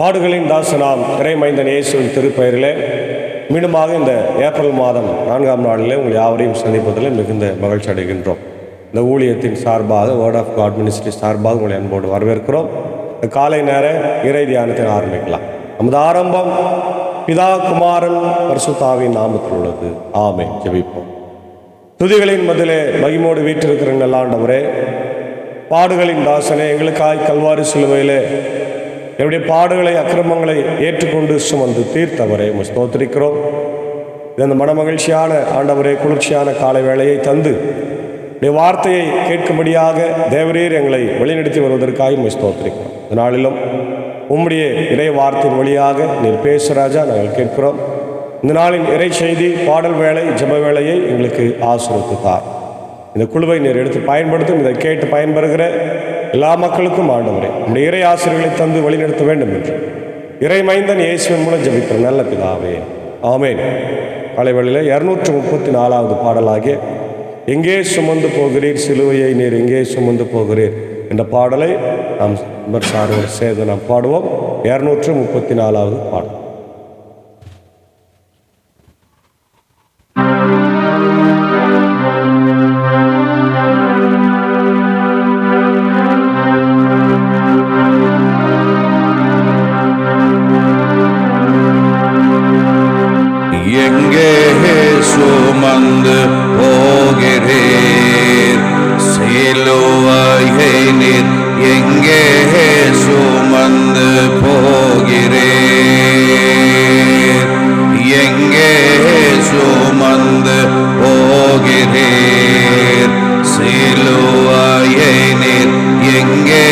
பாடுகளின் தாசனாம் இறைமைந்தன் இயேசுவின் திருப்பெயரிலே மீண்டுமாக இந்த ஏப்ரல் மாதம் 4ஆம் நாளிலே உங்கள் யாவரையும் சந்திப்பதில் மிகுந்த மகிழ்ச்சி அடைகின்றோம். இந்த ஊழியத்தின் சார்பாக வேர்ட் ஆஃப் காட் மினிஸ்ட்ரி சார்பாக உங்களை அன்போடு வரவேற்கிறோம். இந்த காலை நேர இறை தியானத்தை ஆரம்பிக்கலாம். நமது ஆரம்பம் பிதா குமாரன் பரிசுத்தாவின் நாமத்தில் உள்ளது. ஆமென். ஜெபிப்போம். துதிகளின் மதிலே மகிமோடு வீற்றிருக்கிற நல்ல ஆண்டவரே, பாடுகளின் தாசனே, எங்களுக்காய் கல்வாரி சிலுவையிலே என்னுடைய பாடுகளை அக்கிரமங்களை ஏற்றுக்கொண்டு சுமந்து தீர்த்தவரே ஸ்தோத்திரிக்கிறோம். இந்த மனமகிழ்ச்சியான ஆண்டவரே, குளிர்ச்சியான காலை வேளையை தந்து உடைய வார்த்தையை கேட்கும்படியாக தேவரீர் எங்களை வழிநடத்தி வருவதற்காக ஸ்தோத்திரிக்கிறோம். இந்த நாளிலும் உம்முடைய இறை வார்த்தையின் வழியாக நீர் பேசுராஜா நாங்கள் கேட்கிறோம். இந்த நாளின் இறை செய்தி பாடல் வேளை ஜெப வேளையை எங்களுக்கு ஆசீர்வதித்தார். இந்த குழுவை நீர் எடுத்து பயன்படுத்தும். இதை கேட்டு பயன்பெறுகிற எல்லா மக்களுக்கும் ஆண்டவரே நம்முடைய இறை ஆசிரியர்களை தந்து வழிநடத்த வேண்டும் என்று இறை மைந்தன் இயேசுவின் மூலம் ஜெபிக்கிற நல்ல பிதாவே, ஆமென். காலைவேளையிலே 234வது பாடலாகிய எங்கே சுமந்து போகிறீர் சிலுவையை நீர் எங்கே சுமந்து போகிறீர் என்ற பாடலை நாம் சாரோடு சேர்ந்து நாம் பாடுவோம். 234வது பாடல். எங்கே சுமந்து போகிறீர் சிலுவையை நீர் எங்கே சுமந்து போகிறீர் எங்கே சுமந்து போகிறீர் சிலுவையை நீர் எங்கே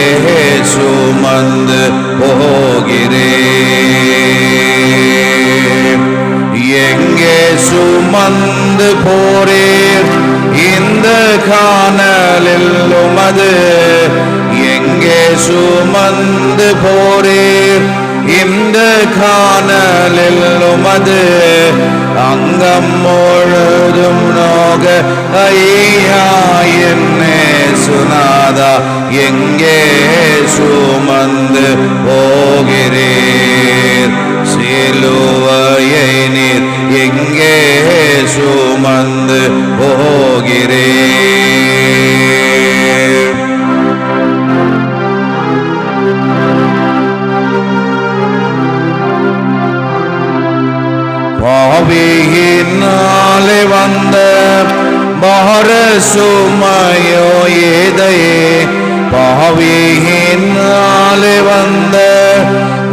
சுமந்து போகிறீர் எங்கே சுமந்து போரீர் இந்த காணலில் உமது எங்கே சுமந்து போரீர் இந்த காணலில் உமது அங்கம் முழுதும் நோக ஐயா என்னே சுனாதா எங்கே சுமந்து போகிறீர் சிலுவையை நீர் எங்கே சுமந்து போகிறீர் பாவியினாலே வந்த பார சுமையோ ஏதையே பாவியினாலே வந்த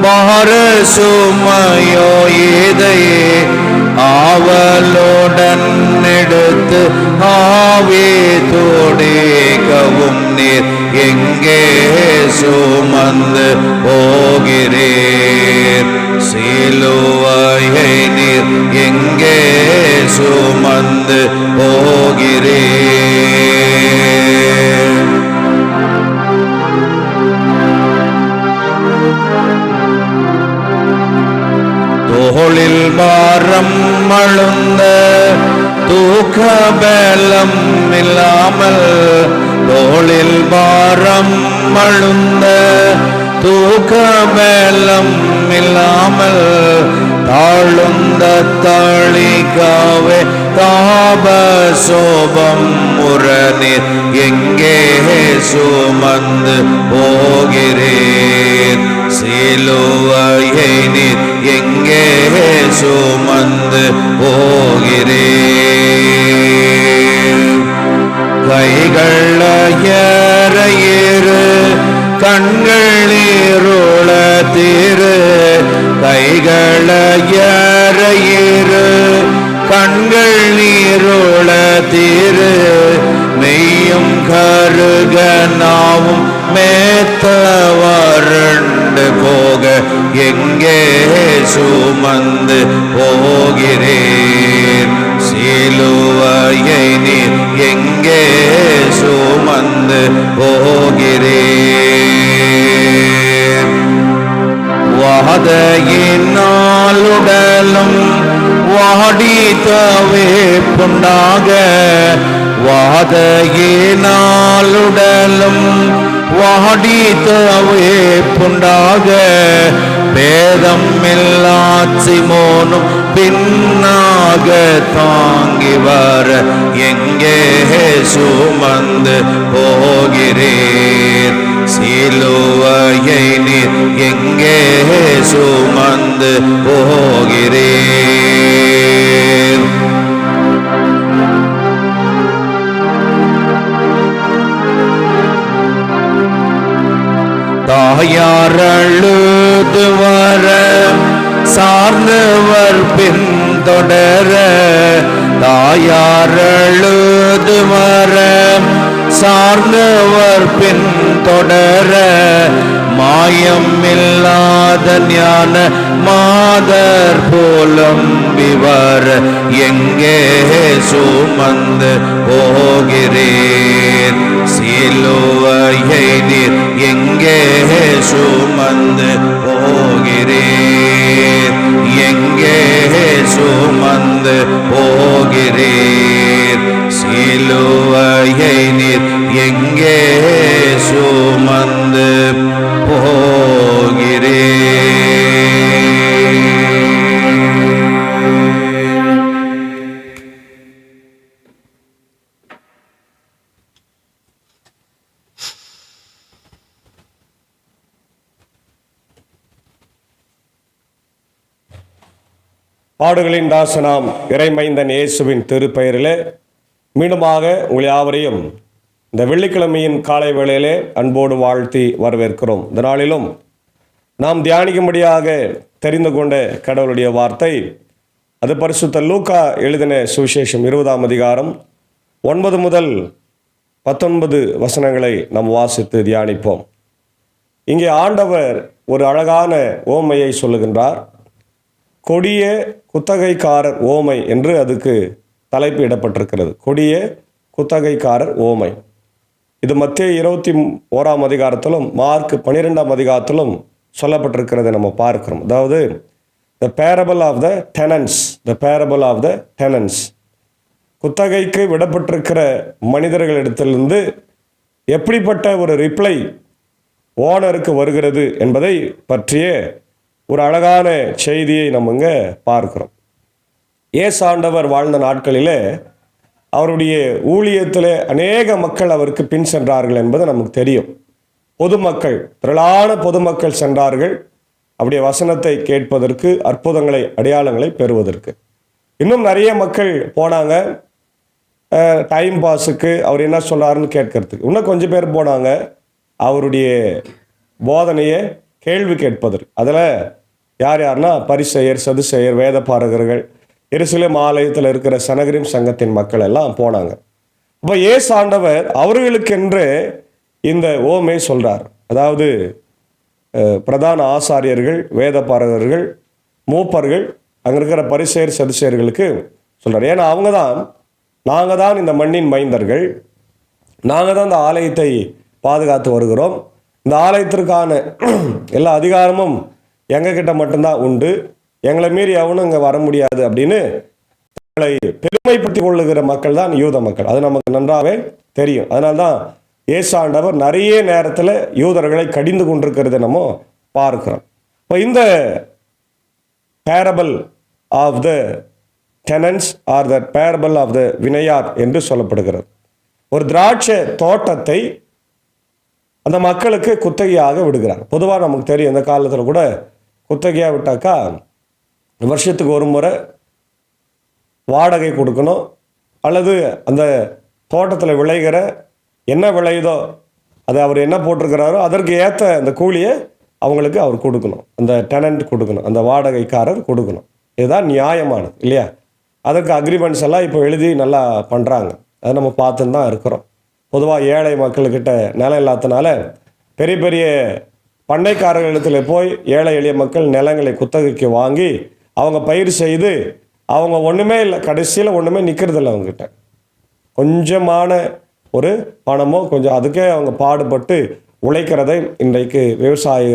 பார சுமையோ ஏதையே ஆவலுடன் எடுத்து ஆவே தோடேகவும் நீர் எங்கே சுமந்து போகிறீர் சிலுவையை நீர் எங்கே சுமந்து போகிறீர் தோளில் பாரம் அழுந்த தூக்க பலம் இல்லாமல் தோளில் பாரம் அழுந்த தூக்க பலம் இல்லாமல் தாழுந்த தாளிகாவே தாப சோபம் முரணீர் எங்கே சுமந்து போகிறீர் சிலுவையை நீர் எங்கே சுமந்து போகிறீர் கைகள் ஏறு கண்கள் நீருள தீரு கைகள் ஏறு கண்கள் நீருள தீரு மெய்யும் கருக நாவும் மேத்த வறண்டு போக எங்கே சுமந்து போகிறீர் சிலுவையை நீர் எங்கே சுமந்து போகிறீர் வாதையினாலுடலும் வாடி தவே புண்டாக வாதையினாலுடலும் வாடித்தவே புண்டாக பேதம் இல்லா சிமோனும் பின்னாக தாங்கி வர எங்கே சுமந்து போகிறீர்? சிலுவையை நீர் எங்கே சுமந்து போகிறீர்? தாயார் அழுது வர சார்ந்தவர் பின்தொடர, தாயார் அழுது வர சார்ந்தவர் பின்தொடர, மாயம் இல்லாத ஞான மாதர் போலம் விவர் எங்கே சுமந்து போகிறீர்? சிலுவையை நீர் எங்கே சுமந்து போகிறீர்? எங்கே சுமந்து போகிறீர்? சிலுவையை நீர் எங்கே சுமந்து போகிறீர்? பாடுகளின் தாசனாம் இறைமைந்தன் இயேசுவின் திருப்பெயரிலே மீண்டுமாக உங்கள் யாவரையும் இந்த வெள்ளிக்கிழமையின் காலை வேளையிலே அன்போடு வாழ்த்தி வரவேற்கிறோம். இந்த நாளிலும் நாம் தியானிக்கும்படியாக தெரிந்து கொண்ட கடவுளுடைய வார்த்தை அது பரிசுத்த லூக்கா எழுதின சுவிசேஷம் 20ஆம் அதிகாரம் 9 முதல் 19 வசனங்களை நாம் வாசித்து தியானிப்போம். இங்கே ஆண்டவர் ஒரு அழகான ஓமையை சொல்லுகின்றார். கொடிய குத்தகைக்காரர் ஓமை என்று அதுக்கு தலைப்பு இடப்பட்டிருக்கிறது. கொடிய குத்தகைக்காரர் ஓமை. இது மத்தேயு 21ஆம் அதிகாரத்திலும் மார்க் 12ஆம் அதிகாரத்திலும் சொல்லப்பட்டிருக்கிறதை நம்ம பார்க்கிறோம். அதாவது the parable of the tenants, the parable of the tenants. குத்தகைக்கு விடப்பட்டிருக்கிற மனிதர்களிடத்திலிருந்து எப்படிப்பட்ட ஒரு ரிப்ளை ஓனருக்கு வருகிறது என்பதை பற்றிய ஒரு அழகான செய்தியை நம்ம இங்கே பார்க்கிறோம். இயேசு ஆண்டவர் வாழ்ந்த நாட்களிலே அவருடைய ஊழியத்தில் அநேக மக்கள் அவருக்கு பின் சென்றார்கள் என்பது நமக்கு தெரியும். பொதுமக்கள், திரளான பொதுமக்கள் சென்றார்கள் அவருடைய வசனத்தை கேட்பதற்கு, அற்புதங்களை அடையாளங்களை பெறுவதற்கு. இன்னும் நிறைய மக்கள் போனாங்க டைம் பாஸுக்கு அவர் என்ன சொல்கிறாருன்னு கேட்கறதுக்கு. இன்னும் கொஞ்சம் பேர் போனாங்க அவருடைய போதனையை கேள்வி கேட்பதற்கு. அதில் யார்னா பரிசேயர், சதுசேயர், வேத பாரகர்கள், எருசலேம் ஆலயத்தில் இருக்கிற சனகரிம் சங்கத்தின் மக்கள் எல்லாம் போனாங்க. அப்போ இயேசு ஆண்டவர் அவர்களுக்கென்று இந்த ஓமை சொல்கிறார். அதாவது பிரதான ஆசாரியர்கள், வேத பாரகர்கள், மூப்பர்கள், அங்கே இருக்கிற பரிசேயர் சதுசேயர்களுக்கு சொல்கிறார். ஏன்னா நாங்கள் தான் இந்த மண்ணின் மைந்தர்கள், நாங்கள் தான் இந்த ஆலயத்தை பாதுகாத்து வருகிறோம், இந்த ஆலயத்திற்கான எல்லா அதிகாரமும் எங்ககிட்ட மட்டும்தான் உண்டு, எங்களை மீறி எவனும் இங்கே வர முடியாது அப்படின்னு தங்களை பெருமைப்படுத்தி கொள்ளுகிற மக்கள் தான் யூத மக்கள். அது நமக்கு நன்றாகவே தெரியும். அதனால்தான் இயேசு ஆண்டவர் நிறைய நேரத்தில் யூதர்களை கடிந்து கொண்டிருக்கிறத நம்ம பார்க்கிறோம். இப்போ இந்த parable of the tenants or the parable of the vineyard என்று சொல்லப்படுகிறது. ஒரு திராட்சை தோட்டத்தை அந்த மக்களுக்கு குத்தகையாக விடுகிறார். பொதுவாக நமக்கு தெரியும், இந்த காலத்தில் கூட குத்தகையாக விட்டாக்கா வருஷத்துக்கு ஒரு முறை வாடகை கொடுக்கணும், அல்லது அந்த தோட்டத்தில் விளைகிற என்ன விளையுதோ அதை அவர் என்ன போட்டிருக்கிறாரோ அதற்கு ஏற்ற அந்த கூலியை அவங்களுக்கு அவர் கொடுக்கணும், அந்த டெனண்ட் கொடுக்கணும், அந்த வாடகைக்காரர் கொடுக்கணும். இதுதான் நியாயமானது இல்லையா? அதற்கு அக்ரிமெண்ட்ஸ் எல்லாம் இப்போ எழுதி நல்லா பண்ணுறாங்க. அதை நம்ம பார்த்துன்னு தான் இருக்கிறோம். பொதுவாக ஏழை மக்கள்கிட்ட நிலம் இல்லாதனால பெரிய பெரிய பண்ணைக்காரர்களிடத்தில் போய் ஏழை எளிய மக்கள் நிலங்களை குத்தகைக்கு வாங்கி அவங்க பயிர் செய்து அவங்க ஒன்றுமே இல்லை, கடைசியில் ஒன்றுமே நிற்கிறதில்ல. அவங்ககிட்ட கொஞ்சமான ஒரு பணமோ கொஞ்சம் அதுக்கே அவங்க பாடுபட்டு உழைக்கிறதை இன்றைக்கு விவசாய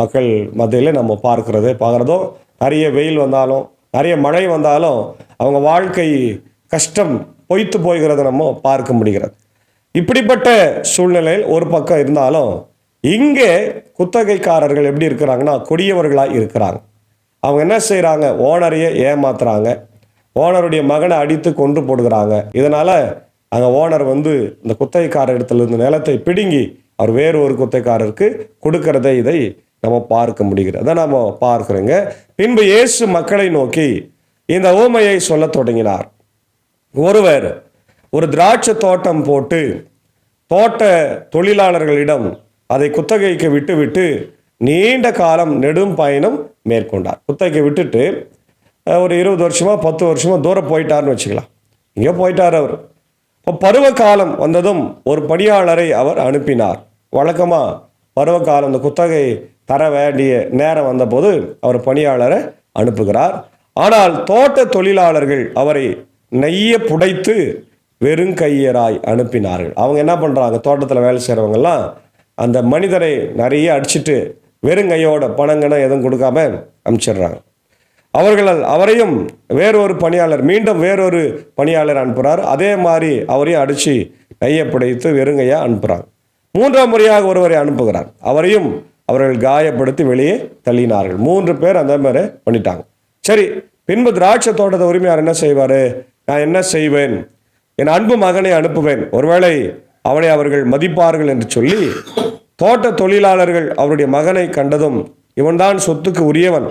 மக்கள் மத்தியில் நம்ம பார்க்குறதோ, நிறைய வெயில் வந்தாலும் நிறைய மழை வந்தாலும் அவங்க வாழ்க்கை கஷ்டம் பொய்த்து போய்கிறத நம்ம பார்க்க முடிகிறது. இப்படிப்பட்ட சூழ்நிலையில் ஒரு பக்கம் இருந்தாலும் இங்கே குத்தகைக்காரர்கள் எப்படி இருக்கிறாங்கன்னா கொடியவர்களாக இருக்கிறாங்க. அவங்க என்ன செய்கிறாங்க? ஓனரையே ஏமாத்துறாங்க, ஓனருடைய மகனை அடித்து கொன்று போடுகிறாங்க. இதனால் அங்கே ஓனர் இந்த குத்தகைக்காரர் இடத்துலேருந்து நிலத்தை பிடுங்கி அவர் வேறு ஒரு குத்தகைக்காரருக்கு கொடுக்கறதை இதை நம்ம பார்க்க முடிகிறது. அதை நம்ம பார்க்குறோங்க. பின்பு இயேசு மக்களை நோக்கி இந்த உவமையை சொல்ல தொடங்கினார். ஒருவர் ஒரு திராட்சை தோட்டம் போட்டு தோட்ட தொழிலாளர்களிடம் அதை குத்தகைக்கு விட்டு நீண்ட காலம் நெடும் பயணம் மேற்கொண்டார். குத்தகைக்கு விட்டுட்டு ஒரு 20 வருஷமா 10 வருஷமா தூரம் போயிட்டார்னு வச்சுக்கலாம். இங்கே போயிட்டார் அவர். இப்போ பருவ காலம் வந்ததும் ஒரு பணியாளரை அவர் அனுப்பினார். வழக்கமாக பருவ காலம் இந்த குத்தகை தர வேண்டிய நேரம் வந்தபோது அவர் பணியாளரை அனுப்புகிறார். ஆனால் தோட்ட தொழிலாளர்கள் அவரை நெய்ய புடைத்து வெறுங்கையராய் அனுப்பினார்கள். அவங்க என்ன பண்ணுறாங்க? தோட்டத்தில் வேலை செய்கிறவங்கெல்லாம் அந்த மனிதரை நிறைய அடிச்சுட்டு வெறுங்கையோட பணங்கன்னு எதுவும் கொடுக்காம அனுப்பிச்சிடுறாங்க. அவரையும் வேறொரு பணியாளர் மீண்டும் வேறொரு பணியாளர் அனுப்புகிறார். அதே மாதிரி அவரையும் அடித்து நெய்ய புடைத்து வெறுங்கையாக அனுப்புகிறாங்க. 3ஆம் முறையாக ஒருவரை அனுப்புகிறார். அவரையும் அவர்கள் காயப்படுத்தி வெளியே தள்ளினார்கள். 3 பேர் அந்த மாதிரி பண்ணிட்டாங்க. சரி, பின்பு திராட்சை தோட்டத்தை உரிமையார் என்ன செய்வார்? நான் என்ன செய்வேன்? என் அன்பு மகனை அனுப்புவேன், ஒருவேளை அவனை அவர்கள் மதிப்பார்கள் என்று சொல்லி தோட்ட தொழிலாளர்கள் அவருடைய மகனை கண்டதும் இவன்தான் சொத்துக்கு உரியவன்,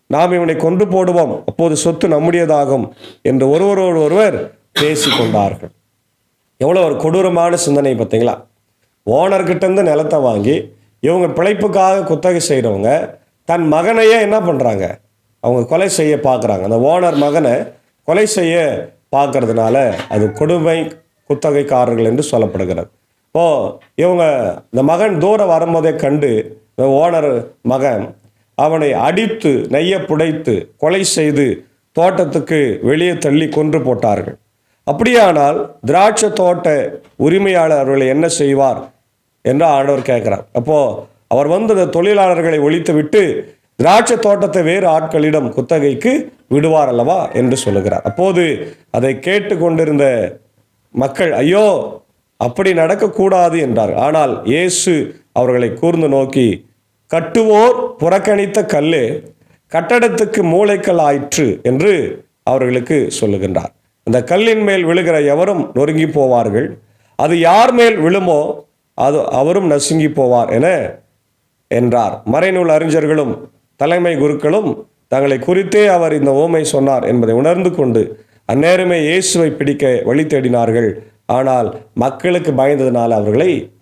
நாம் இவனை கொண்டு போடுவோம், அப்போது சொத்து நம்முடையதாகும் என்று ஒருவரோடு ஒருவர் பேசி கொண்டார்கள். எவ்வளோ ஒரு கொடூரமான சிந்தனை பார்த்தீங்களா? ஓனர்கிட்டேருந்து நிலத்தை வாங்கி இவங்க பிழைப்புக்காக குத்தகை செய்கிறவங்க தன் மகனையே என்ன பண்ணுறாங்க? அவங்க கொலை செய்ய பார்க்குறாங்க. அந்த ஓனர் மகனை கொலை செய்ய பார்க்கறதுனால அது கொடுமை குத்தகைக்காரர்கள் என்று சொல்லப்படுகிறது. இப்போது இவங்க இந்த மகன் தூரம் வரும்போதே கண்டு இந்த ஓனர் மகன் அவனை அடித்து நெய்ய புடைத்து கொலை செய்து தோட்டத்துக்கு வெளியே தள்ளி கொன்று போட்டார்கள். அப்படியானால் திராட்சை தோட்ட உரிமையாளர் அவர்களை என்ன செய்வார் என்று ஆண்டவர் கேட்கிறார். அப்போது அவர் அந்த தொழிலாளர்களை ஒழித்து விட்டு திராட்சை தோட்டத்தை வேறு ஆட்களிடம் குத்தகைக்கு விடுவார் அல்லவா என்று சொல்லுகிறார். அப்போது அதை கேட்டு கொண்டிருந்த மக்கள் ஐயோ அப்படி நடக்கக்கூடாது என்றார். ஆனால் இயேசு அவர்களை கூர்ந்து நோக்கி, கட்டுவோர் புறக்கணித்த கல்லே கட்டடத்துக்கு மூளைக்கல் ஆயிற்று என்று அவர்களுக்கு சொல்லுகின்றார். அந்த கல்லின் மேல் விழுகிற எவரும் நொறுங்கி போவார்கள், அது யார் மேல் விழுமோ அது அவரும் நசுங்கி போவார் என்றார். மறைநூல் அறிஞர்களும் தலைமை குருக்களும் தங்களை குறித்தே அவர் இந்த உவமை சொன்னார் என்பதை உணர்ந்து கொண்டு அந்நேரமே இயேசுவை பிடிக்க வழி தேடினார்கள். ஆனால் மக்களுக்கு பயந்ததினால்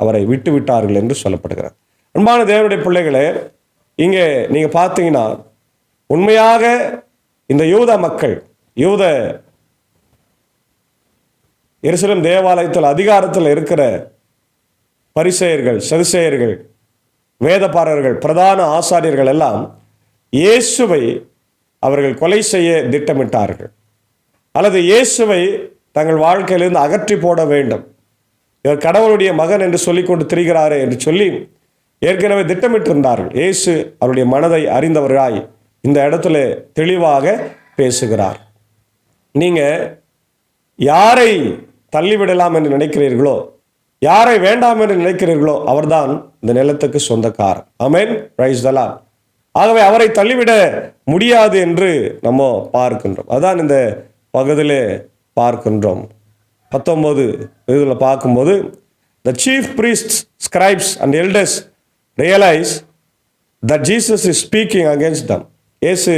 அவரை விட்டு விட்டார்கள் என்று சொல்லப்படுகிறார். அன்பான தேவனுடைய பிள்ளைகளே, இங்கே நீங்கள் பார்த்தீங்கன்னா உண்மையாக இந்த யூத மக்கள், யூத எருசலேம் தேவாலயத்தில் அதிகாரத்தில் இருக்கிற பரிசேயர்கள், சதுசேயர்கள், வேதபாரர்கள், பிரதான ஆசாரியர்கள் எல்லாம் இயேசுவை அவர்கள் கொலை செய்ய திட்டமிட்டார்கள். அல்லது இயேசுவை தங்கள் வாழ்க்கையிலிருந்து அகற்றி போட வேண்டும், இவர் கடவுளுடைய மகன் என்று சொல்லிக்கொண்டு திரிகிறாரே என்று சொல்லி ஏற்கனவே திட்டமிட்டிருந்தார்கள். இயேசு அவருடைய மனதை அறிந்தவராய் இந்த இடத்துல தெளிவாக பேசுகிறார். நீங்கள் யாரை தள்ளிவிடலாம் என்று நினைக்கிறீர்களோ, யாரை வேண்டாம் என்று நினைக்கிறீர்களோ அவர்தான் இந்த நிலத்துக்கு சொந்தக்காரர். ஆமென், பிரைஸ் தி லார்ட். ஆகவே அவரை தள்ளிவிட முடியாது என்று நம்ம பார்க்கின்றோம். அதான் இந்த பகுதியிலே பார்க்கின்றோம். 19 இதில் பார்க்கும்போது the chief priests, scribes and elders realize that Jesus is speaking against them. இயேசு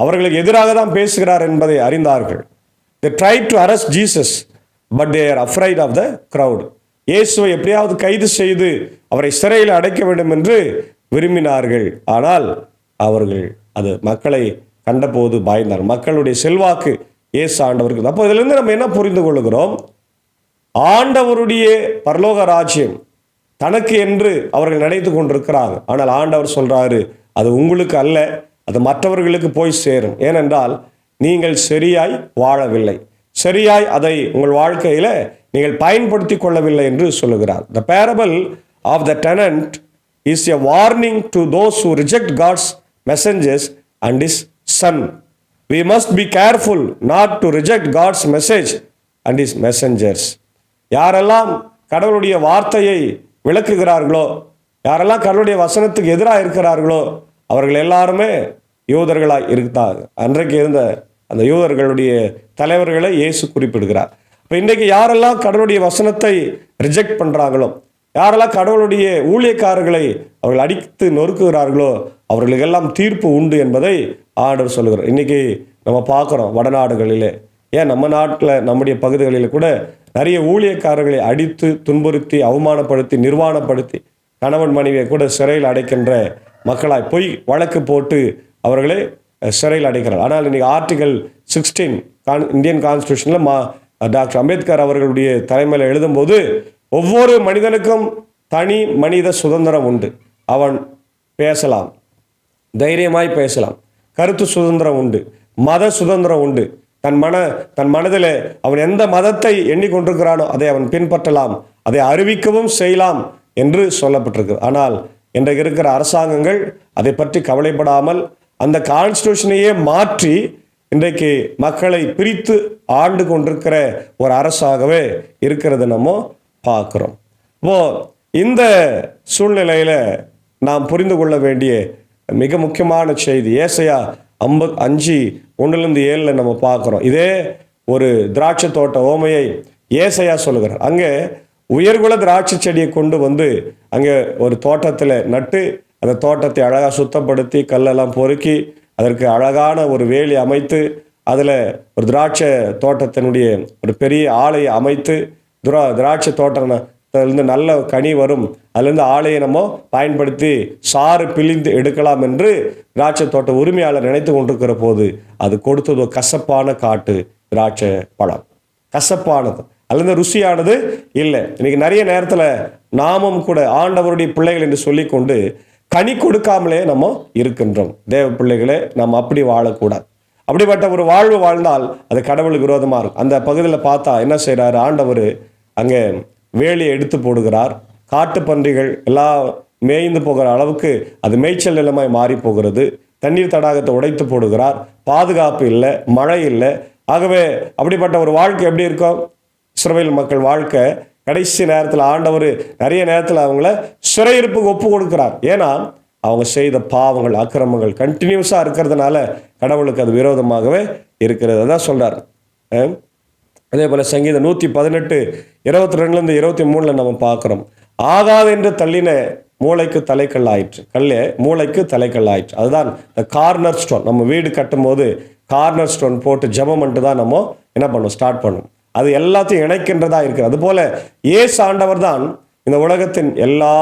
அவர்களுக்கு எதிராக தான் பேசுகிறார் என்பதை அறிந்தார்கள். They tried to arrest Jesus but they are afraid of the crowd. இயேசுவை எப்படியாவது கைது செய்து அவரை சிறையில் அடைக்க வேண்டும் என்று விரும்பினார்கள். ஆனால் அவர்கள் அது மக்களை கண்டபோது பயந்தார். மக்களுடைய செல்வாக்கு இயேசு ஆண்டவருக்கு. அப்போ இதிலிருந்து நம்ம என்ன புரிந்து கொள்கிறோம்? ஆண்டவருடைய பரலோக ராஜ்யம் தனக்கு என்று அவர்கள் நினைத்து கொண்டிருக்கிறாங்க. ஆனால் ஆண்டவர் சொல்றாரு, அது உங்களுக்கு அல்ல, அது மற்றவர்களுக்கு போய் சேரும். ஏனென்றால் நீங்கள் சரியாய் வாழவில்லை, சரியாய் அதை உங்கள் வாழ்க்கையில நீங்கள் பயன்படுத்தி கொள்ளவில்லை என்று சொல்லுகிறார். The parable of the tenant is a warning to those who reject God's messengers and his son. We must be careful not to reject God's message and his messengers. யாரெல்லாம் கடவுளுடைய வார்த்தையை விளக்குகிறார்களோ, யாரெல்லாம் கடவுளுடைய வசனத்துக்கு எதிராக இருக்கிறார்களோ அவர்கள் எல்லாருமே யூதர்களாய் இருந்தாங்க. அன்றைக்கு இருந்த அந்த யூதர்களுடைய தலைவர்களை இயேசு குறிப்பிடுகிறார். இப்போ இன்றைக்கு யாரெல்லாம் கடவுளுடைய வசனத்தை ரிஜெக்ட் பண்ணுறாங்களோ, யாரெல்லாம் கடவுளுடைய ஊழியக்காரர்களை அவர்கள் அடித்து நொறுக்குகிறார்களோ அவர்களுக்கெல்லாம் தீர்ப்பு உண்டு என்பதை ஆண்டவர் சொல்லுகிறார். இன்றைக்கி நம்ம பார்க்குறோம் வடநாடுகளிலே, ஏன் நம்ம நாட்டில் நம்முடைய பகுதிகளில் கூட நிறைய ஊழியக்காரர்களை அடித்து துன்புறுத்தி அவமானப்படுத்தி நிர்வாணப்படுத்தி கணவன் மனைவியை கூட சிறையில் அடைக்கின்ற மக்களாய் பொய் வழக்கு போட்டு அவர்களை சிறையில் அடைக்கிறார். ஆனால் இன்றைக்கி ஆர்டிகல் 16 இந்தியன் கான்ஸ்டியூஷனில் டாக்டர் அம்பேத்கர் அவர்களுடைய தலைமையில் எழுதும்போது ஒவ்வொரு மனிதனுக்கும் தனி மனித சுதந்திரம் உண்டு. அவன் பேசலாம், தைரியமாய் பேசலாம், கருத்து சுதந்திரம் உண்டு, மத சுதந்திரம் உண்டு. தன் மனதில் அவன் எந்த மதத்தை எண்ணிக்கொண்டிருக்கிறானோ அதை அவன் பின்பற்றலாம், அதை அறிவிக்கவும் செய்யலாம் என்று சொல்லப்பட்டிருக்கு. ஆனால் இன்றைக்கு இருக்கிற அரசாங்கங்கள் அதை பற்றி கவலைப்படாமல் அந்த கான்ஸ்டியூஷனையே மாற்றி இன்றைக்கு மக்களை பிரித்து ஆண்டு கொண்டிருக்கிற ஒரு அரசாகவே இருக்கிறது நம்ம பார்க்குறோம். இந்த சூழ்நிலையில் நாம் புரிந்து கொள்ள வேண்டிய மிக முக்கியமான செய்தி ஏசாயா 55:1-7 நம்ம பார்க்குறோம். இதே ஒரு திராட்சை தோட்ட ஓமையை ஏசாயா சொல்லுகிறார். அங்கே உயர்குல திராட்சை செடியை கொண்டு வந்து அங்கே ஒரு தோட்டத்தில் நட்டு அந்த தோட்டத்தை அழகாக சுத்தப்படுத்தி கல்லெல்லாம் பொறுக்கி அதற்கு அழகான ஒரு வேலி அமைத்து அதில் ஒரு திராட்சை தோட்டத்தினுடைய ஒரு பெரிய ஆலையை அமைத்து திராட்சை தோட்டத்திலிருந்து நல்ல கனி வரும், அதுலேருந்து ஆலையை நம்ம பயன்படுத்தி சாறு பிழிந்து எடுக்கலாம் என்று திராட்சை தோட்ட உரிமையாளர் நினைத்து கொண்டிருக்கிற போது அது கொடுத்தது கசப்பான காட்டு திராட்சை பழம். கசப்பானது அல்லது ருசியானது இல்லை. இன்னைக்கு நிறைய நேரத்தில் நாமும் கூட ஆண்டவருடைய பிள்ளைகள் என்று சொல்லிக்கொண்டு கனி கொடுக்காமலே நம்ம இருக்கின்றோம். தேவ பிள்ளைகளே, நம்ம அப்படி வாழக்கூடாது. அப்படிப்பட்ட ஒரு வாழ்வு வாழ்ந்தால் அது கடவுளுக்கு விரோதமாக இருக்கும். அந்த பகுதியில் பார்த்தா என்ன செய்கிறாரு ஆண்டவர், அங்கே வேலியை எடுத்து போடுகிறார். காட்டு பன்றிகள் எல்லாம் மேய்ந்து போகிற அளவுக்கு அது மேய்ச்சல் நிலமாய் மாறி போகிறது. தண்ணீர் தடாகத்தை உடைத்து போடுகிறார். பாதுகாப்பு இல்லை, மழை இல்லை. ஆகவே அப்படிப்பட்ட ஒரு வாழ்க்கை எப்படி இருக்கும்? இஸ்ரவேல் மக்கள் வாழ்க்கை கடைசி நேரத்தில் ஆண்டவர் நிறைய நேரத்தில் அவங்கள சிறையிருப்புக்கு ஒப்பு கொடுக்கிறார். ஏன்னா அவங்க செய்த பாவங்கள் அக்கிரமங்கள் கண்டினியூஸாக இருக்கிறதுனால கடவுளுக்கு அது விரோதமாகவே இருக்கிறது. அதான் சொல்கிறார். அதே போல் சங்கீதம் 118:22-23 நம்ம பார்க்குறோம். ஆகாது என்று தள்ளின மூளைக்கு தலைக்கல் ஆயிற்று. மூளைக்கு தலைக்கல் ஆயிற்று. அதுதான் கார்னர் ஸ்டோன். நம்ம வீடு கட்டும் போது கார்னர் ஸ்டோன் போட்டு ஜெபம் பண்ணிட்டு தான் நம்ம என்ன பண்ணோம், ஸ்டார்ட் பண்ணணும். அது எல்லாத்தையும் இணைக்கின்றதா இருக்குது. அதுபோல இயேசு ஆண்டவர் தான் இந்த உலகத்தின் எல்லா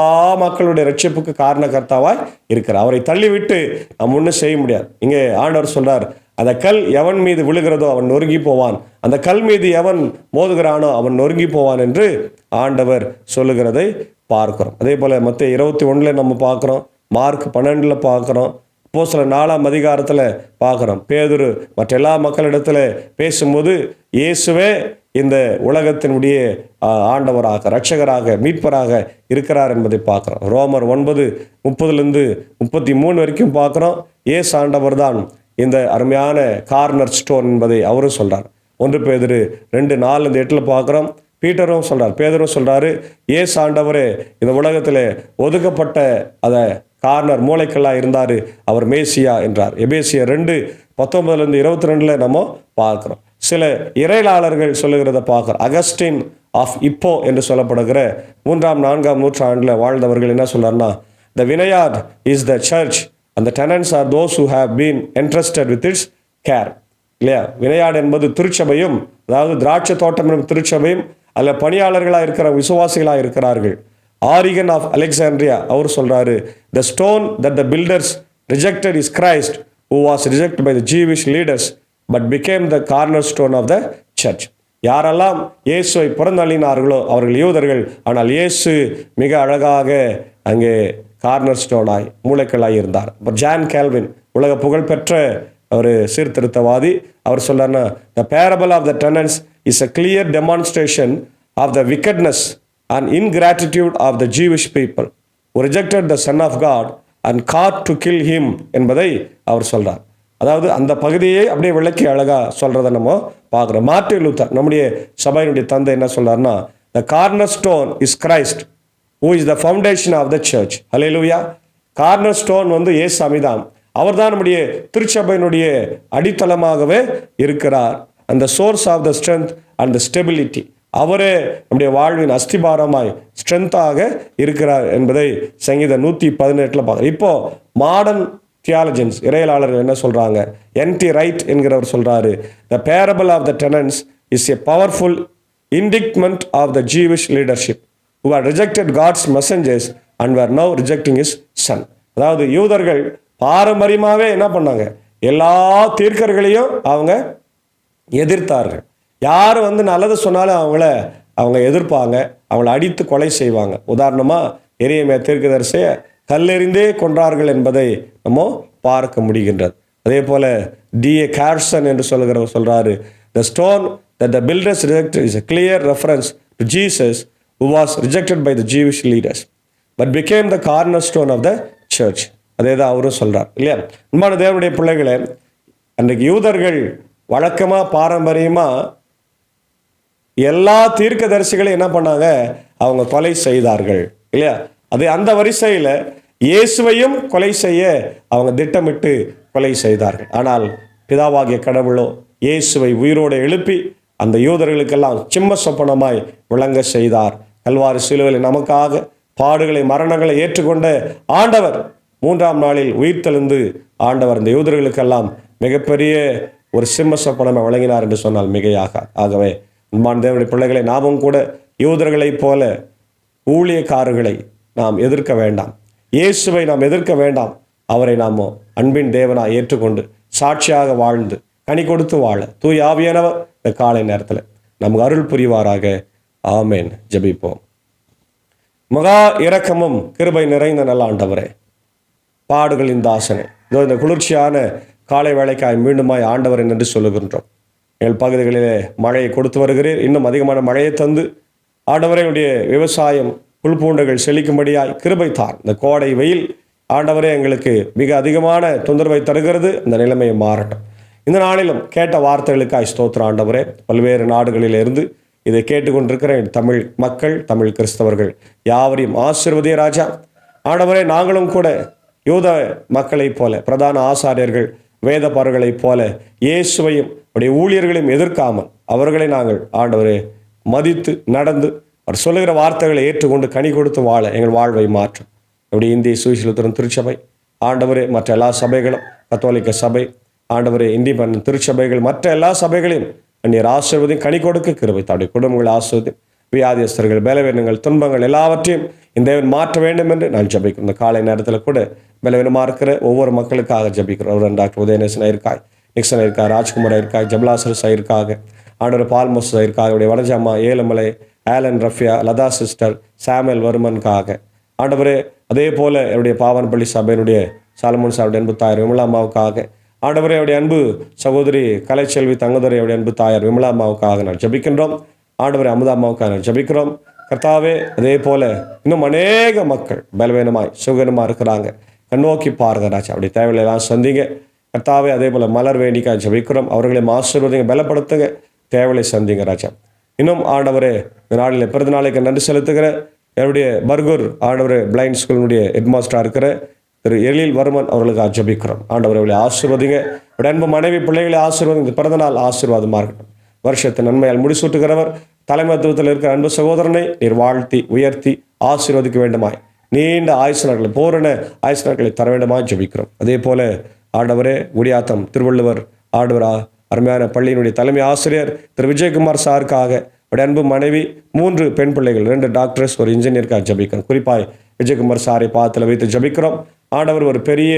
மக்களுடைய ரட்சிப்புக்கு காரணகர்த்தாவாய் இருக்கிறார். அவரை தள்ளிவிட்டு நம்ம ஒன்றும் செய்ய முடியாது. இங்கே ஆண்டவர் சொல்றார், அந்த கல் எவன் மீது விழுகிறதோ அவன் நொறுங்கி போவான், அந்த கல் மீது எவன் மோதுகிறானோ அவன் நொறுங்கி போவான் என்று ஆண்டவர் சொல்லுகிறதை பார்க்கிறோம். அதே போல மத்தேயு 21 நம்ம பார்க்குறோம், மார்க் 12 பார்க்குறோம், அப்போஸ்தலர் 4ஆம் அதிகாரத்தில் பார்க்குறோம். பேதுரு மற்ற எல்லா மக்களிடத்துல பேசும்போது இயேசுவே இந்த உலகத்தினுடைய ஆண்டவராக, இரட்சகராக, மீட்பராக இருக்கிறார் என்பதை பார்க்குறோம். ரோமர் 9:30-33 வரைக்கும் பார்க்குறோம். இயேசு ஆண்டவர் தான் இந்த அருமையான கார்னர் ஸ்டோன் என்பதை அவரும் சொல்கிறார். 1 பேதுரு 2:4-8 பார்க்குறோம். பீட்டரும் சொல்கிறார், பேதரும் சொல்கிறாரு, இயேசு ஆண்டவரே இந்த உலகத்தில் ஒதுக்கப்பட்ட அதை கார்னர் மூளைக்கல்லாக இருந்தார், அவர் மேசியா என்றார். எபேசியர் 2:19-22 நம்ம பார்க்குறோம். சில இறையாளர்கள் சொல்லுகிறத பார்க்குறோம். அகஸ்டின் ஆஃப் இப்போ என்று சொல்லப்படுகிற 3ஆம்-4ஆம் நூற்றாண்டில் வாழ்ந்தவர்கள் என்ன சொல்றாருன்னா, the vineyard is the church and the tenants are those who have been entrusted with its care. இல்லையா? வினையாடு என்பது திருச்சபையும், அதாவது திராட்சை தோட்டம் என்பது திருச்சபையும், அதில் பணியாளர்களாக இருக்கிற விசுவாசிகளாக இருக்கிறார்கள். ஆரிகன் ஆஃப் அலெக்சாண்ட்ரியா அவர் சொல்றாரு, the stone that the builders rejected is Christ who was rejected by the Jewish leaders but became the cornerstone of the church. யாரெல்லாம் இயேசுவை புறந்தள்ளினார்களோ அவர்கள் யூதர்கள், ஆனால் இயேசு மிக அழகாக அங்கே கார்னர் ஸ்டோனாய் மூளைக்கல்லாய் இருந்தார். இப்போ ஜான் கேல்வின் உலக புகழ்பெற்ற ஒரு சீர்திருத்தவாதி, அவர் சொல்றாருன்னா, the parable of the tenants is a clear demonstration of the wickedness and ingratitude of the Jewish people who rejected the Son of God and caught to kill him என்பதை அவர் சொல்றார். அதாவது அந்த பகுதியை அப்படியே விளக்கி அழகா சொல்றதை நம்ம பார்க்குறோம். மார்ட்டின் லூத்தர் நம்முடைய சபையினுடைய தந்தை என்ன சொல்றாருன்னா, The cornerstone is Christ, who is the foundation of the church. Hallelujah. Cornerstone இயேசுதான். அவர்தான் நம்முடைய திருச்சபையினுடைய அடித்தளமாகவே இருக்கிறார். அந்த source of the strength and the stability, அவரே நம்முடைய வாழ்வின் அஸ்திபாரமாய் ஸ்ட்ரென்த்தாக இருக்கிறார் என்பதை சங்கீதம் 118 பார்க்குறோம். இப்போ மாடர்ன் தியாலஜன்ஸ், இறையலாளர்கள் என்ன சொல்றாங்க? என்டி ரைட் என்கிறவர் சொல்றாரு, the parable of the tenants is a powerful indictment of the Jewish leadership who had rejected God's messengers and were now rejecting his son. அதாவது யூதர்கள் பாரம்பரியமாகவே என்ன பண்ணாங்க? எல்லா தீர்க்கர்களையும் அவங்க எதிர்த்தார்கள். யார் நல்லது சொன்னாலும் அவங்க எதிர்ப்பாங்க, அவங்கள அடித்து கொலை செய்வாங்க. உதாரணமாக எரேமியா தீர்க்கதரிசியை கல்லெறிந்தே கொன்றார்கள் என்பதை நம்ம பார்க்க முடிகின்றது. அதே போல D.A. Carson என்று சொல்கிறவர் சொல்றாரு, the stone that the builders rejected is a clear reference to Jesus, who was rejected by the Jewish leaders but became the cornerstone of the church. அதே தான் அவரும் சொல்றார் இல்லையா? அன்பான தேவனுடைய பிள்ளைகளே, அன்றைக்கு யூதர்கள் வழக்கமாக பாரம்பரியமாக எல்லா தீர்க்கதரிசிகளையும் என்ன பண்ணாங்க? அவங்க கொலை செய்தார்கள் இல்லையா? அது அந்த வரிசையில் இயேசுவையும் கொலை செய்ய அவங்க திட்டமிட்டு கொலை செய்தார்கள். ஆனால் பிதாவாகிய கடவுளோ இயேசுவை உயிரோடு எழுப்பி அந்த யூதர்களுக்கெல்லாம் சிம்ம சொப்பனமாய் விளங்க செய்தார். கல்வாரி சிலுவையில் நமக்காக பாடுகளை மரணங்களை ஏற்றுக்கொண்ட ஆண்டவர் 3ஆம் நாளில் உயிர்த்தெழுந்து ஆண்டவர் இந்த யூதர்களுக்கெல்லாம் மிகப்பெரிய ஒரு சிம்ம சொப்பனமாய் வழங்கினார் என்று சொன்னால் மிகையாக. ஆகவே அன்பான தேவனுடைய பிள்ளைகளை, நாமும் கூட யூதர்களைப் போல ஊழியக்காரர்களை நாம் எதிர்க்க வேண்டாம், இயேசுவை நாம் எதிர்க்க வேண்டாம். அவரை நாம் அன்பின் தேவனாய் ஏற்றுக்கொண்டு சாட்சியாக வாழ்ந்து கனி கொடுத்து வாழ தூய ஆவியானவர் இந்த காலை நேரத்தில் நமக்கு அருள் புரிவாராக. ஆமேன். ஜெபிப்போம். மகா இரக்கமும் கிருபை நிறைந்த நல்ல ஆண்டவரே, பாடுகளின் தாசனே, இதோ இந்த குளிர்ச்சியான காலை வேளைக்காய் மீண்டுமாய் ஆண்டவரை நன்றி சொல்லுகின்றோம். எங்கள் பகுதிகளிலே மழையை கொடுத்து வருகிறீர். இன்னும் அதிகமான மழையை தந்து ஆண்டவரையுடைய விவசாயம் புல் பூண்டுகள் செழிக்கும்படியாய் கிருபை தார். இந்த கோடை வெயில் ஆண்டவரே எங்களுக்கு மிக அதிகமான தொந்தரவை தருகிறது. இந்த நிலைமையை மாறட்டும். இந்த நாளிலும் கேட்ட வார்த்தைகளுக்காய் ஸ்தோத்திரம் ஆண்டவரே. பல்வேறு நாடுகளிலிருந்து இதை கேட்டுக்கொண்டிருக்கிற தமிழ் மக்கள், தமிழ் கிறிஸ்தவர்கள் யாவரையும் ஆசீர்வதிய ராஜா. ஆண்டவரே, நாங்களும் கூட யூத மக்களைப் போல, பிரதான ஆசாரியர்கள் வேதபாரர்களைப் போல இயேசுவையும் அவருடைய ஊழியர்களையும் எதிர்க்காமல் அவர்களை நாங்கள் ஆண்டவரே மதித்து நடந்து அவர் சொல்லுகிற வார்த்தைகளை ஏற்றுக்கொண்டு கனி கொடுத்து வாழ எங்கள் வாழ்வை மாற்றும். அப்படி இந்திய சுவிசேஷத்தின் திருச்சபை ஆண்டவரே, மற்ற எல்லா சபைகளும், கத்தோலிக்க சபை ஆண்டவரே, இண்டிபெண்டன்ட் திருச்சபைகள், மற்ற எல்லா சபைகளையும் நீர் ஆசீர்வதியும் கனி கொடுக்க கிருபை தாருடைய குடும்பங்களை ஆசீர்வதியும். வியாதியஸ்தர்கள், பலவீனங்கள், துன்பங்கள் எல்லாவற்றையும் இந்த தேவன் மாற்ற வேண்டும் என்று நான் ஜபிக்கிறேன். இந்த காலை நேரத்தில் கூட பலவீனமாக இருக்கிற ஒவ்வொரு மக்களுக்காக ஜபிக்கிறோம். டாக்டர் உதயநேசன் இருக்காய், நிக்சன் இருக்காய், ராஜ்குமார் இருக்காய், ஜபலாசர் சாயிருக்காக, ஆண்டவர் பால்மோஸ் சாயிருக்காக, அவருடைய வடஜாமா Ezhumalai, Alan Rafia, Latha sister, Samuel வர்மனுக்காக ஆண்டவரே, அதே போல என்னுடைய பாவன்பள்ளி சபையினுடைய சாலமோன் சாருடைய அன்பு தாயார் விமலா அம்மாவுக்காக ஆண்டவரே, அவருடைய அன்பு சகோதரி கலைச்செல்வி தங்கதுரை அவருடைய அன்பு தாயார் விமலா அம்மாவுக்காக நான் ஜபிக்கின்றோம். ஆண்டவரே, அமுதா அம்மாவுக்காக நான் ஜபிக்கிறோம். கர்த்தாவே, அதே போல இன்னும் அநேக மக்கள் பலவீனமாய் சுகனமாக இருக்கிறாங்க. கண்ணோக்கி பாருங்க ராஜா, அப்படி தேவையெல்லாம் சந்திங்க கர்த்தாவே. அதே போல மலர் வேண்டிக்காக ஜபிக்கிறோம். அவர்களை ஆசீர்வதிங்க, பலப்படுத்துங்க, தேவையை சந்திங்க ராஜா. இன்னும் ஆண்டவரே, இந்த நாளில் பிறந்த நாளைக்கு நன்றி செலுத்துகிற என்னுடைய பர்கூர் ஆண்டவரே பிளைண்ட் ஸ்கூலினுடைய ஹெட்மாஸ்டராக இருக்கிற திரு எழில் வர்மன் அவர்களுக்கு ஜபிக்கிறோம். ஆண்டவரை அவர்களை ஆசீர்வதிங்க. அவருடைய அன்பு மனைவி பிள்ளைகளை ஆசீர்வதிங்க. இந்த பிறந்த நாள் ஆசீர்வாதமாக இருக்கட்டும். வருஷத்தை நன்மையால் முடிசூட்டுகிறவர் தலைமத்துவத்தில் இருக்கிற அன்பு சகோதரனை நீர் வாழ்த்தி உயர்த்தி ஆசீர்வதிக்க வேண்டுமாய், நீண்ட ஆயுசு நாட்களை, பூரண ஆயுசு நாட்களை தர வேண்டுமாய் ஜபிக்கிறோம். அதே போல ஆண்டவரே, குடியாத்தம் திருவள்ளுவர் ஆண்டவரா அருமையான பள்ளியினுடைய தலைமை ஆசிரியர் திரு விஜயகுமார் சாருக்காக, அவருடைய அன்பு மனைவி, 3 பெண் பிள்ளைகள், 2 டாக்டர்ஸ், ஒரு இன்ஜினியருக்காக ஜபிக்கிறோம். குறிப்பாய் விஜயகுமார் சாரை பாதத்தில் வைத்து ஜபிக்கிறோம். ஆண்டவர் ஒரு பெரிய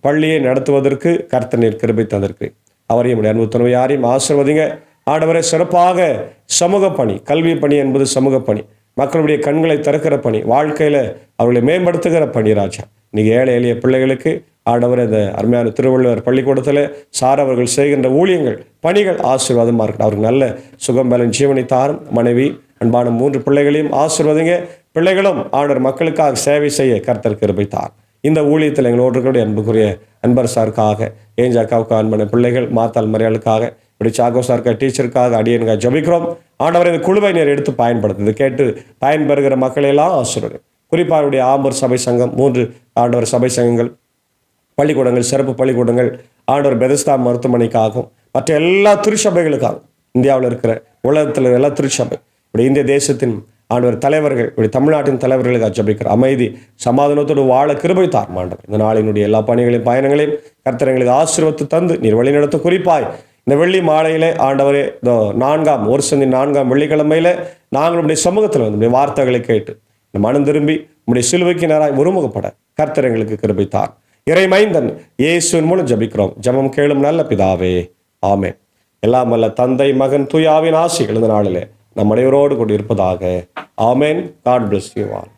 பள்ளியை நடத்துவதற்கு கர்த்தர் நீர் கிருபை தந்திருக்கு. அவரையும் அன்பு துணையாரையும் ஆசீர்வதிங்க. ஆண்டவரை, சிறப்பாக சமூக பணி, கல்வி பணி என்பது சமூக பணி, மக்களுடைய கண்களை திறக்கிற பணி, வாழ்க்கையில் அவர்களை மேம்படுத்துகிற பணி ராஜா. இன்னைக்கு ஏழை எளிய பிள்ளைகளுக்கு ஆண்டவர் இந்த அருமையான திருவள்ளுவர் பள்ளிக்கூடத்தில் சார் அவர்கள் செய்கின்ற ஊழியங்கள், பணிகள் ஆசீர்வாதமாக இருக்கட்டும். அவருக்கு நல்ல சுகம் பலன் ஜீவனை தாரும். மனைவி, அன்பான 3 பிள்ளைகளையும் ஆசீர்வதிங்க. பிள்ளைகளும் ஆண்டவர் மக்களுக்காக சேவை செய்ய கர்த்தர் கிருபை தார். இந்த ஊழியத்தில் எங்களோடு இருக்கக்கூடிய அன்புக்குரிய அன்பர் சாருக்காக, ஏஞ்சாக்காவுக்கு அன்பான பிள்ளைகள், மாத்தாள் மரியாளுக்காக, இப்படி சாகோஸாக இருக்க டீச்சருக்காக அடியனுக்காக ஜெபிக்கிறோம். ஆண்டவரை இந்த குழுவை நீர் எடுத்து பயன்படுத்துது கேட்டு பயன்பெறுகிற மக்களையெல்லாம் ஆசீர்வதி. குறிப்பாக அவருடைய ஆம்பூர் சபை சங்கம், 3 ஆண்டவர் சபை சங்கங்கள், பள்ளிக்கூடங்கள், சிறப்பு பள்ளிக்கூடங்கள், ஆண்டவர் பெதஸ்தா மருத்துவமனைக்காகவும் மற்ற எல்லா திருச்சபைகளுக்காகவும், இந்தியாவில் இருக்கிற உலகத்தில் இருக்கிற எல்லா திருச்சபை, இப்படி இந்திய தேசத்தின் ஆண்டவர் தலைவர்கள், இப்படி தமிழ்நாட்டின் தலைவர்களுக்காக ஜெபிக்கிற அமைதி சமாதானத்தோடு வாழ கிருபை தாரும் ஆண்டவர். இந்த நாளினுடைய எல்லா பணிகளையும் பயணங்களையும் கர்த்தர் எங்களுக்கு ஆசீர்வதித்து தந்து நீர் வழிநடத்த. குறிப்பாய் இந்த வெள்ளி மாலையிலே ஆண்டவரே, இந்த 4ஆம் ஒரு சந்தி 4ஆம் வெள்ளிக்கிழமையில நாங்கள் உடைய சமூகத்தில் வந்து உடைய வார்த்தைகளை கேட்டு இந்த மனம் திரும்பி உடைய சிலுவைக்கு நேராய் ஒருமுகப்பட கர்த்தர் எங்களுக்கு கிருபை தார். இறை மைந்தன் இயேசுவின் மூலம் ஜெபிக்கிறோம். ஜெபம் கேளும் நல்ல பிதாவே, ஆமென். எல்லாம் வல்ல தந்தை, மகன், தூயாவின் ஆசைகள் இந்த நாளிலே நம் அனைவரோடு கூட இருப்பதாக. ஆமென். God bless you all.